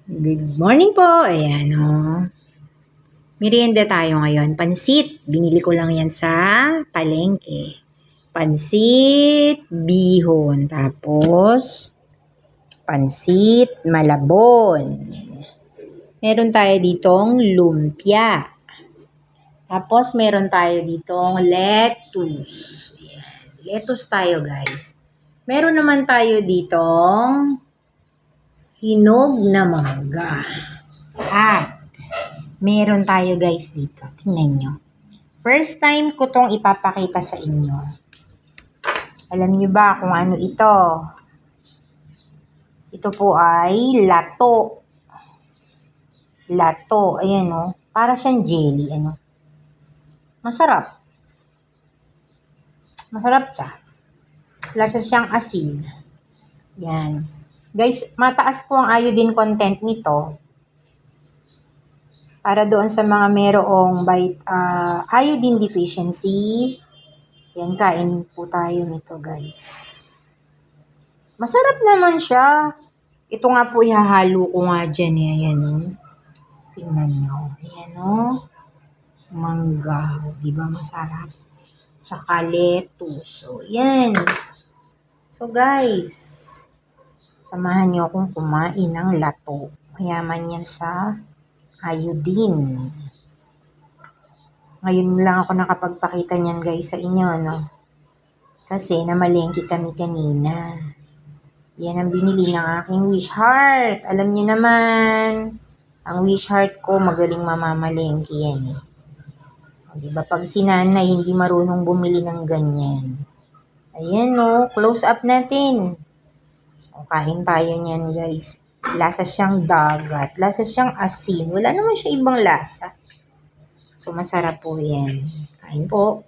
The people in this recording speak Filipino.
Good morning po. Ayan, merienda tayo ngayon. Pansit. Binili ko lang yan sa palengke. Pansit bihon. Tapos, pansit malabon. Meron tayo ditong lumpia. Tapos, meron tayo ditong lettuce. Ayan. Lettuce tayo, guys. Meron naman tayo ditong hinog na mangga. At meron tayo guys dito. Tingnan nyo. First time ko tong ipapakita sa inyo. Alam nyo ba kung ano ito? Ito po ay lato. Lato. Ayan o. Para siyang jelly. Ano? Masarap. Masarap siya. Lasa siyang asin. Yan. Guys, mataas po ang iodine content nito. Para doon sa mga merong iodine deficiency, yan, kain po tayo nito, guys. Masarap naman siya. Ito nga po, ihahalo ko nga dyan. Ayan, tingnan nyo. Ayan, mangga. Diba masarap? Tsaka lettuce. So, yan. So, guys, samahan nyo akong kumain ng lato. Mayaman yan sa iodine. Ngayon lang ako nakapagpakita niyan guys sa inyo, Kasi namalengke kami kanina. Yan ang binili ng aking wish heart. Alam niyo naman, ang wish heart ko magaling mamamalengke yan Diba? Pag si nanay hindi marunong bumili ng ganyan. Ayan close up natin. Kain tayo niyan guys. Lasa siyang dagat. Lasa siyang asin. Wala naman siya ibang lasa. So, masarap po yan. Kain po.